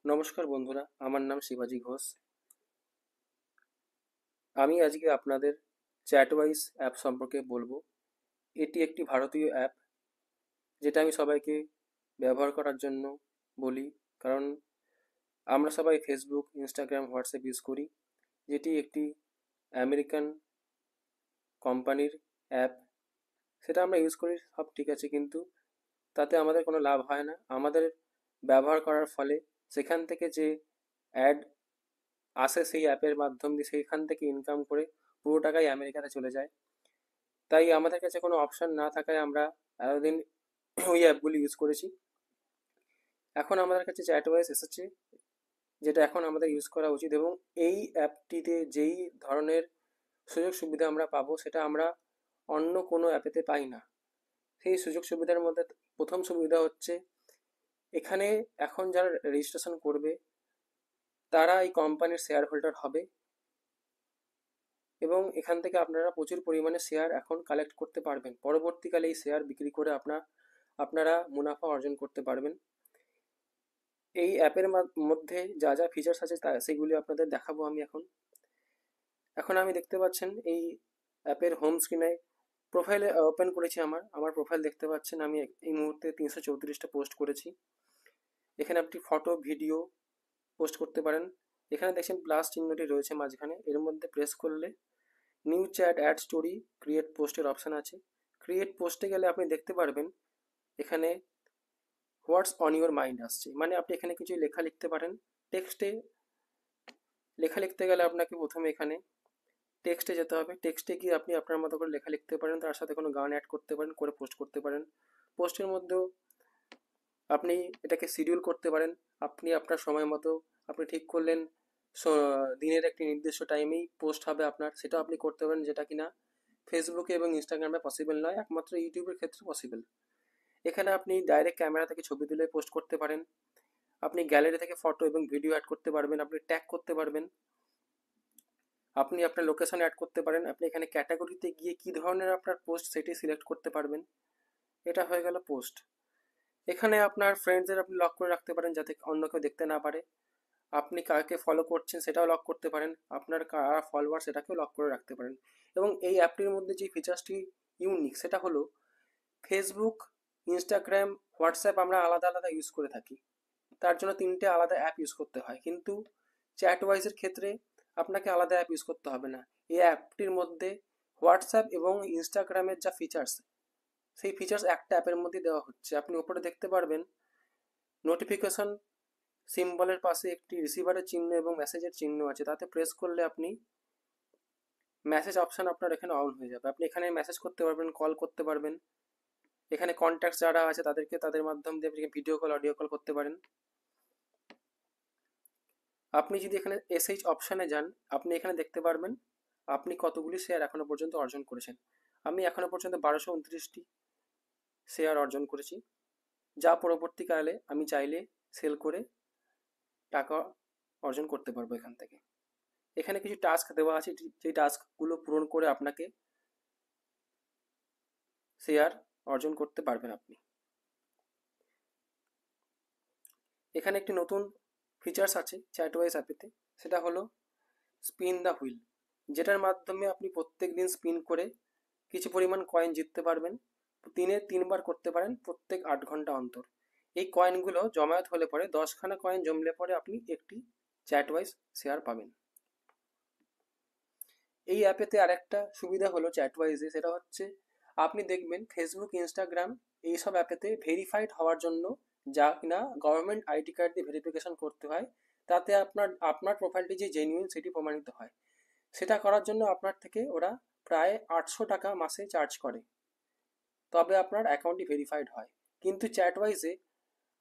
নমস্কার বন্ধুরা, আমার নাম শিবাজি ঘোষ। আমি আজকে আপনাদের চ্যাটওয়াইজ অ্যাপ সম্পর্কে বলবো। এটি একটি ভারতীয় অ্যাপ, যেটা আমি সবাইকে ব্যবহার করার জন্য বলি। কারণ আমরা সবাই ফেসবুক, ইনস্টাগ্রাম, হোয়াটসঅ্যাপ ইউজ করি, যেটি একটি আমেরিকান কোম্পানির অ্যাপ। সেটা আমরা ইউজ করি, সব ঠিক আছে, কিন্তু তাতে আমাদের কোনো লাভ হয় না। আমাদের ব্যবহার করার ফলে সেখান থেকে যে অ্যাড আসে সেই অ্যাপের মাধ্যম দিয়ে সেইখান থেকে ইনকাম করে পুরো টাকাই আমেরিকাতে চলে যায়। তাই আমাদের কাছে কোনো অপশন না থাকায় আমরা এতদিন ওই অ্যাপগুলি ইউজ করেছি। এখন আমাদের কাছে চ্যাটওয়াইজ এসেছে, যেটা এখন আমাদের ইউজ করা উচিত, এবং এই অ্যাপটিতে যেই ধরনের সুযোগ সুবিধা আমরা পাবো সেটা আমরা অন্য কোনো অ্যাপেতে পাই না। সেই সুযোগ সুবিধার মধ্যে প্রথম সুবিধা হচ্ছে, এখানে এখন যারা রেজিস্ট্রেশন করবে তারা এই কোম্পানির শেয়ার হোল্ডার হবে, এবং এখান থেকে আপনারা প্রচুর পরিমাণে শেয়ার এখন কালেক্ট করতে পারবেন। পরবর্তীকালে এই শেয়ার বিক্রি করে আপনারা মুনাফা অর্জন করতে পারবেন। এই অ্যাপের মধ্যে যা যা ফিচার্স আছে সেগুলি আপনাদের দেখাবো আমি এখন। আমি দেখতে পাচ্ছেন এই অ্যাপের হোম স্ক্রিনে প্রোফাইলে ওপেন করেছি। আমার প্রোফাইল দেখতে পাচ্ছেন। আমি এই মুহূর্তে 334টা পোস্ট করেছি। এখানে আপনি ফটো, ভিডিও পোস্ট করতে পারেন। এখানে দেখছেন প্লাস চিহ্নটি রয়েছে মাঝখানে, এর মধ্যে প্রেস করলে new chat, add story, create পোস্টের অপশান আছে। ক্রিয়েট পোস্টে গেলে আপনি দেখতে পারবেন এখানে হোয়াটস অন ইউর মাইন্ড আসছে, মানে আপনি এখানে কিছু লেখা লিখতে পারেন। টেক্সটে লেখা লিখতে গেলে আপনাকে প্রথমে এখানে টেক্সটে যেতে হবে। টেক্সটে গিয়ে আপনি আপনার মতো করে লেখা লিখতে পারেন, তার সাথে কোনো গান অ্যাড করতে পারেন, করে পোস্ট করতে পারেন। পোস্টের মধ্যেও আপনি এটাকে শিডিউল করতে পারেন। আপনি আপনার সময় মতো আপনি ঠিক করলেন দিনের একটি নির্দিষ্ট টাইমেই পোস্ট হবে আপনার, সেটাও আপনি করতে পারেন, যেটা কিনা ফেসবুকে এবং ইনস্টাগ্রামে পসিবল নয়, একমাত্র ইউটিউবের ক্ষেত্রে পসিবল। এখানে আপনি ডাইরেক্ট ক্যামেরা থেকে ছবি তুলে পোস্ট করতে পারেন। আপনি গ্যালারি থেকে ফটো এবং ভিডিও অ্যাড করতে পারবেন। আপনি ট্যাগ করতে পারবেন। আপনি আপনার লোকেশন অ্যাড করতে পারেন। আপনি এখানে ক্যাটাগরিতে গিয়ে কী ধরনের আপনার পোস্ট সেটি সিলেক্ট করতে পারবেন। এটা হয়ে গেল পোস্ট। এখানে আপনার ফ্রেন্ডসদের আপনি লক করে রাখতে পারেন, যাতে অন্য কেউ দেখতে না পারে। আপনি কাকে ফলো করছেন সেটাও লক করতে পারেন। আপনার কারা ফলোয়ার সেটাকেও লক করে রাখতে পারেন। এবং এই অ্যাপটির মধ্যে যে ফিচার্সটি ইউনিক, সেটা হলো ফেসবুক, ইনস্টাগ্রাম, হোয়াটসঅ্যাপ আমরা আলাদা আলাদা ইউজ করে থাকি, তার জন্য 3টে আলাদা অ্যাপ ইউজ করতে হয়। কিন্তু চ্যাটওয়াইজের ক্ষেত্রে আপনাকে আলাদা অ্যাপ ইউজ করতে হবে না। এই অ্যাপটির মধ্যে হোয়াটসঅ্যাপ এবং ইনস্টাগ্রামের যা ফিচার্স, সেই ফিচার্স একটা অ্যাপের মধ্যে দেওয়া হচ্ছে। আপনি ওপরে দেখতে পারবেন নোটিফিকেশন সিম্বলের পাশে একটি রিসিভারের চিহ্ন এবং মেসেজের চিহ্ন আছে। তাতে প্রেস করলে আপনি মেসেজ অপশান আপনার এখানে অন হয়ে যাবে। আপনি এখানে মেসেজ করতে পারবেন, কল করতে পারবেন। এখানে কন্ট্যাক্টস যারা আছে তাদেরকে তাদের মাধ্যম দিয়ে আপনি ভিডিও কল, অডিও কল করতে পারেন। আপনি যদি এখানে এসএইচ অপশানে যান, আপনি এখানে দেখতে পারবেন আপনি কতগুলি শেয়ার এখনো পর্যন্ত অর্জন করেছেন। আমি এখনো পর্যন্ত 1229টি শেয়ার অর্জন করেছি, যা পরবর্তীকালে আমি চাইলে সেল করে টাকা অর্জন করতে পারবো এখান থেকে। এখানে কিছু টাস্ক দেওয়া আছে, যেই টাস্কগুলো পূরণ করে আপনাকে শেয়ার অর্জন করতে পারবেন আপনি। এখানে একটি নতুন ফিচার্স আছে চ্যাটওয়াইজ অ্যাপেতে, সেটা হলো স্পিন দ্য হুইল, যেটার মাধ্যমে আপনি প্রত্যেক দিন স্পিন করে কিছু পরিমাণ কয়েন জিততে পারবেন। দিনে 3বার করতে পারেন, প্রত্যেক 8 ঘন্টা অন্তর। এই কয়েনগুলো জমায়েত হলে পরে 10খানা কয়েন জমলে পরে আপনি একটি চ্যাটওয়াইজ শেয়ার পাবেন। এই অ্যাপেতে আরেকটা সুবিধা হলো চ্যাটওয়াইজে, সেটা হচ্ছে আপনি দেখবেন ফেসবুক, ইনস্টাগ্রাম এইসব অ্যাপেতে ভেরিফাইড হওয়ার জন্য যা কিনা গভর্নমেন্ট আইডি কার্ড দিয়ে ভেরিফিকেশন করতে হয়, তাতে আপনার প্রোফাইলটি যে জেনুইন সেটি প্রমাণিত হয়। সেটা করার জন্য আপনার থেকে ওরা প্রায় 800 টাকা মাসে চার্জ করে, তবে আপনার অ্যাকাউন্টটি ভেরিফাইড হয়। কিন্তু চ্যাটওয়াইজে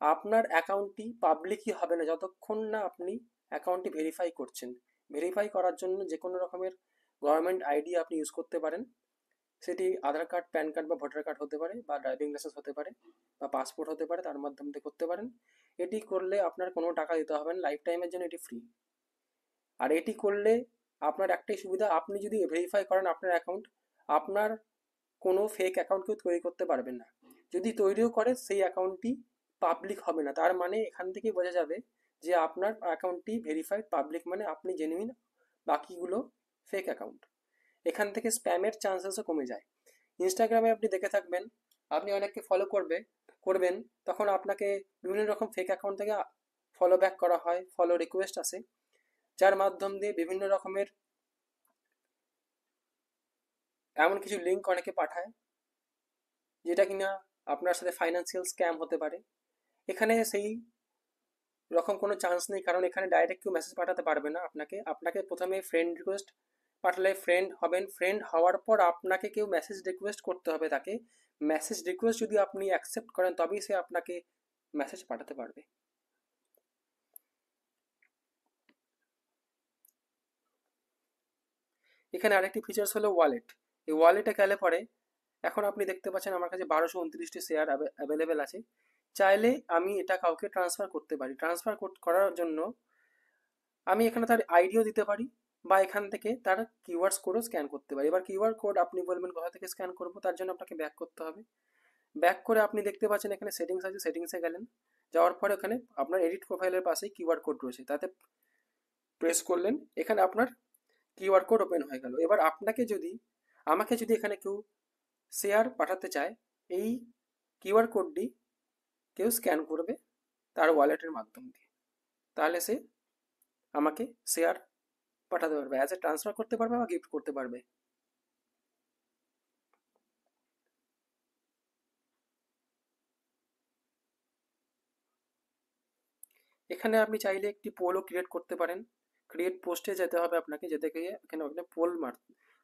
আপনার অ্যাকাউন্টটি পাবলিকই হবে না যতক্ষণ না আপনি অ্যাকাউন্টটি ভেরিফাই করছেন। ভেরিফাই করার জন্য যে কোনো রকমের গভর্নমেন্ট আইডি আপনি ইউজ করতে পারেন। সেটি আধার কার্ড, প্যান কার্ড বা ভোটার কার্ড হতে পারে, বা ড্রাইভিং লাইসেন্স হতে পারে, বা পাসপোর্ট হতে পারে, তার মাধ্যমে করতে পারেন। এটি করলে আপনার কোনো টাকা দিতে হবে না, লাইফ টাইমের জন্য এটি ফ্রি। আর এটি করলে আপনার একটাই সুবিধা, আপনি যদি ভেরিফাই করেন আপনার অ্যাকাউন্ট, আপনার কোনো ফেক অ্যাকাউন্ট কেউ তৈরি করতে পারবেন না। যদি তৈরিও করে সেই অ্যাকাউন্টটি পাবলিক হবে না। তার মানে এখান থেকেই বোঝা যাবে যে আপনার অ্যাকাউন্টটি ভেরিফাইড, পাবলিক মানে আপনি জেনুইন, বাকিগুলো ফেক অ্যাকাউন্ট। এখান থেকে স্প্যামের চান্সেসও কমে যায়। ইনস্টাগ্রামে আপনি দেখে থাকবেন, আপনি অনেককে ফলো করবেন, তখন আপনাকে বিভিন্ন রকম ফেক অ্যাকাউন্ট থেকে ফলো ব্যাক করা হয়, ফলো রিকোয়েস্ট আসে, যার মাধ্যম দিয়ে বিভিন্ন রকমের এমন কিছু লিঙ্ক অনেকে পাঠায় যেটা কিনা আপনার সাথে ফাইন্যান্সিয়াল স্ক্যাম হতে পারে। এখানে সেই রকম কোনো চান্স নেই, কারণ এখানে ডাইরেক্ট কেউ মেসেজ পাঠাতে পারবে না আপনাকে। আপনাকে প্রথমে ফ্রেন্ড রিকোয়েস্ট পাঠালে ফ্রেন্ড হবেন, ফ্রেন্ড হওয়ার পর আপনাকে কেউ মেসেজ রিকোয়েস্ট করতে হবে তাকে। মেসেজ রিকোয়েস্ট যদি আপনি অ্যাকসেপ্ট করেন তবেই সে আপনাকে মেসেজ পাঠাতে পারবে। এখানে আরেকটি ফিচার্স হলো ওয়ালেট। এই ওয়ালেটে গেলে পরে এখন আপনি দেখতে পাচ্ছেন আমার কাছে 1229টি শেয়ার অ্যাভেলেবেল আছে। চাইলে আমি এটা কাউকে ট্রান্সফার করতে পারি। ট্রান্সফার করার জন্য আমি এখানে তার আইডিও দিতে পারি, বা এখান থেকে তার কিউআর কোডও স্ক্যান করতে পারি। এবার কিউআর কোড আপনি বলবেন কোথা থেকে স্ক্যান করবো, তার জন্য আপনাকে ব্যাক করতে হবে। ব্যাক করে আপনি দেখতে পাচ্ছেন এখানে সেটিংস আছে, সেটিংসে গেলেন, যাওয়ার পরে ওখানে আপনার এডিট প্রোফাইলের পাশেই কিউআর কোড রয়েছে, তাতে প্রেস করলেন, এখানে আপনার কিউআর কোড ওপেন হয়ে গেল। এবার আমাকে যদি এখানে কেউ শেয়ার পাঠাতে চায়, এই কিউআর কোডটি কেউ স্ক্যান করবে তার ওয়ালেটের মাধ্যম দিয়ে, তাহলে সে আমাকে শেয়ার পাঠাতে পারবে, অ্যাজ এ ট্রান্সফার করতে পারবে বা গিফট করতে পারবে। এখানে আপনি চাইলে একটি পোলও ক্রিয়েট করতে পারেন। ক্রিয়েট পোস্টে যেতে হবে আপনাকে, যেতে গিয়ে এখানে আপনি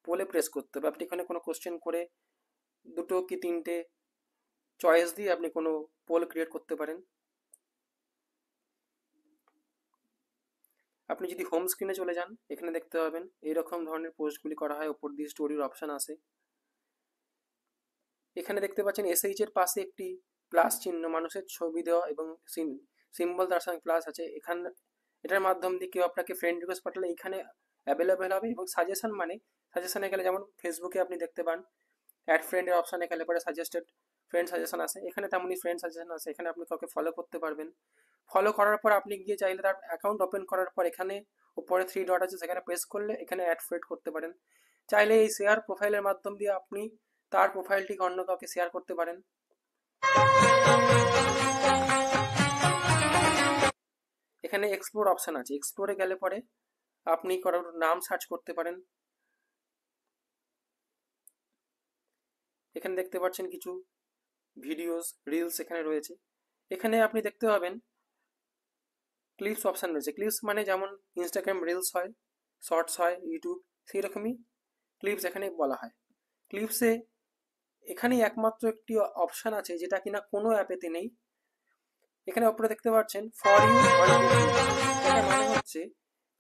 পোলে প্রেস করতে হবে। আপনি এখানে কোনো কোশ্চেন করে 2 কি 3টে চয়েস দিয়ে আপনি কোনো পোল ক্রিয়েট করতে পারেন। আপনি যদি হোম স্ক্রিনে চলে যান, এখানে দেখতে পাবেন এইরকম ধরনের পোস্টগুলি করা হয়, ওপর দিয়ে স্টোরির অপশান আসে। এখানে দেখতে পাচ্ছেন এসএইচ এর পাশে একটি প্লাস চিহ্ন, মানুষের ছবি দেওয়া এবং সিম্বল তার সঙ্গে প্লাস আছে। এটার মাধ্যম দিয়ে কেউ আপনাকে ফ্রেন্ড রিকোয়েস্ট পাঠালে এখানে অ্যাভেলেবেল হবে। এবং সাজেশন মানে সাজেশনে গেলে যেমন ফেসবুকে আপনি দেখতে পান অ্যাড ফ্রেন্ডের অপশানে গেলে পরে সাজেস্টেড ফ্রেন্ড সাজেশন আসে, এখানে তেমনই ফ্রেন্ড সাজেশন আসে। এখানে আপনি কাউকে ফলো করতে পারবেন। ফলো করার পর আপনি গিয়ে চাইলে তার অ্যাকাউন্ট ওপেন করার পর এখানে উপরে 3 ডট আছে, সেখানে প্রেস করলে এখানে অ্যাড ফ্রেড করতে পারেন। চাইলে এই শেয়ার প্রোফাইলের মাধ্যম দিয়ে আপনি তার প্রোফাইলটিকে অন্য কাউকে শেয়ার করতে পারেন। এখানে এক্সপ্লোর অপশান আছে, এক্সপ্লোরে গেলে পরে আপনি কারোর নাম সার্চ করতে পারেন। এখানে দেখতে পাচ্ছেন কিছু ভিডিওস, রিলস এখানে রয়েছে। এখানে আপনি দেখতে পাবেন ক্লিপস অপশান রয়েছে। ক্লিপস মানে যেমন ইনস্টাগ্রাম রিলস হয়, শর্টস হয়, ইউটিউব, সেই রকমই ক্লিপস এখানে বলা হয়। ক্লিপসে এখানেই একমাত্র একটি অপশান আছে যেটা কিনা কোনো অ্যাপেতে নেই। এখানে উপরে দেখতে পাচ্ছেন ফর ইউ অন ইউটিউব। এটা মানে হচ্ছে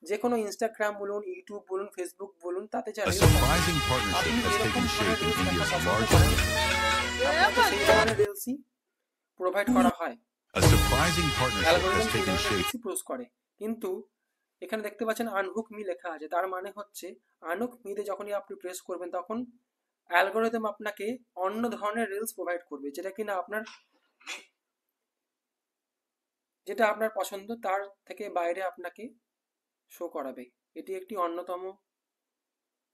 যে কোনো ইনস্টাগ্রাম বলুন, ইউটিউব বলুন, ফেসবুক বলুন, তাতে যা A রিলস surprising আপনি partnership has যেরকম taken ধরনের shape in রিলস দেখা India's পছন্দ largest করেন আপনাকে সেই ধরনের রিলসই প্রোভাইড করা হয়। A surprising partnership algorithm has সেই taken ধরনের shape. রিলসই পোস্ট করে। কিন্তু এখানে দেখতে পাচ্ছেন আনহুক মি লেখা আছে, তার মানে হচ্ছে আনহুক মিতে যখনই আপনি প্রেস করবেন তখন অ্যালগোরিদম আপনাকে অন্য ধরনের রিলস প্রোভাইড করবে, যেটা আপনার পছন্দ তার থেকে বাইরে আপনাকে শো করাবে। এটি একটি অন্যতম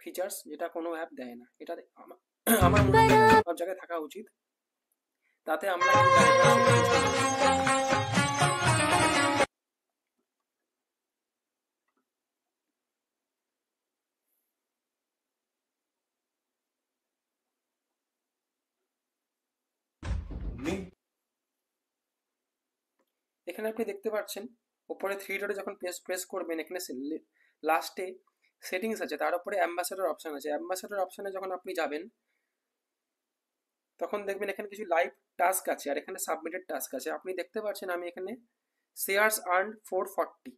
ফিচার্স যেটা কোনো অ্যাপ দেয় না। এটা আমার মনে হয় সব জায়গায় থাকা উচিত, তাতে আমরা এখানে আপনি দেখতে পাচ্ছেন উপরে 3 ডটে যখন প্রেস করবেন, এখানে লাস্টে সেটিংস আছে, তার উপরে অ্যাম্বাসেডর অপশান আছে। অ্যাম্বাসেডর অপশানে যখন আপনি যাবেন তখন দেখবেন এখানে কিছু লাইভ টাস্ক আছে আর এখানে সাবমিটেড টাস্ক আছে। আপনি দেখতে পাচ্ছেন আমি এখানে শেয়ার্স আর্ন 440,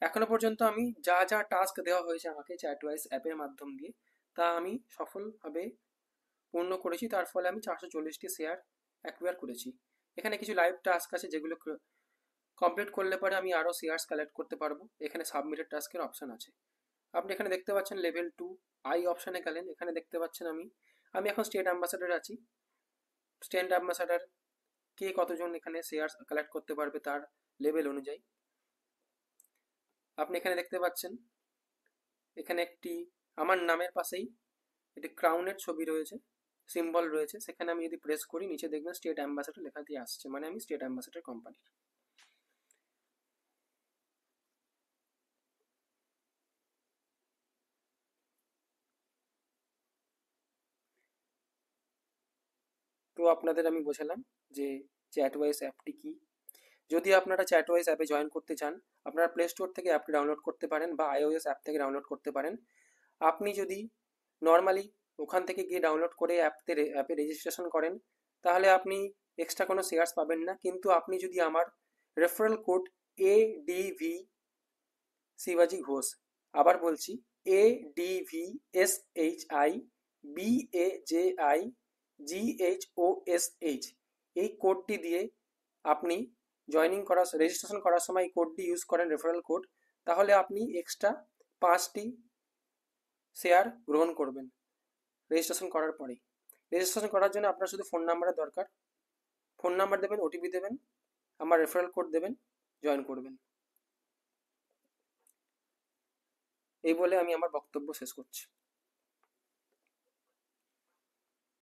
এখনো পর্যন্ত আমি যা যা টাস্ক দেওয়া হয়েছে আমাকে চ্যাটওয়াইজ অ্যাপের মাধ্যম দিয়ে তা আমি সফলভাবে পূর্ণ করেছি, তার ফলে আমি 440টি শেয়ার অ্যাকুয়ার করেছি। এখানে কিছু লাইভ টাস্ক আছে যেগুলো কমপ্লিট করলে পরে আমি আরও শেয়ার্স কালেক্ট করতে পারবো। এখানে সাবমিটেড টাস্কের অপশান আছে। আপনি এখানে দেখতে পাচ্ছেন লেভেল 2 আই অপশানে গেলেন, এখানে দেখতে পাচ্ছেন আমি এখন স্টেট অ্যাম্বাসাডার আছি। স্টেট অ্যাম্বাসাডার কে কতজন এখানে শেয়ার কালেক্ট করতে পারবে তার লেভেল অনুযায়ী। আপনি এখানে দেখতে পাচ্ছেন এখানে একটি আমার নামের পাশেই একটি ক্রাউনের ছবি রয়েছে, সিম্বল রয়েছে, সেখানে আমি যদি প্রেস করি নিচে দেখবেন স্টেট অ্যাম্বাসেডর লেখা দিয়ে আসছে, মানে আমি স্টেট অ্যাম্বাসেডর কোম্পানির। তো আপনাদের আমি বোঝালাম যে চ্যাটওয়াইজ অ্যাপটি কি। যদি আপনারা চ্যাটওয়াইজ অ্যাপে জয়েন করতে চান, আপনারা প্লে স্টোর থেকে অ্যাপটি ডাউনলোড করতে পারেন বা iOS অ্যাপ থেকে ডাউনলোড করতে পারেন। আপনি যদি নর্মালি ওখান থেকে গিয়ে ডাউনলোড করে অ্যাপে রেজিস্ট্রেশন করেন, তাহলে আপনি এক্সট্রা কোনো শেয়ার্স পাবেন না। কিন্তু আপনি যদি আমার রেফারেল কোড ADV শিবাজি ঘোষ, আবার বলছি ADVSHIBAJIGHOSH, এই কোডটি দিয়ে আপনি রেজিস্ট্রেশন করার সময় এই কোডটি ইউজ করেন, রেফারেল কোড, তাহলে আপনি এক্সট্রা 5টি শেয়ার গ্রহণ করবেন রেজিস্ট্রেশন করার পরে। রেজিস্ট্রেশন করার জন্য আপনার শুধু ফোন নাম্বারের দরকার, ফোন নাম্বার দেবেন, ওটিপি দেবেন, আমার রেফারেল কোড দেবেন, জয়েন করবেন। এই বলে আমি আমার বক্তব্য শেষ করছি।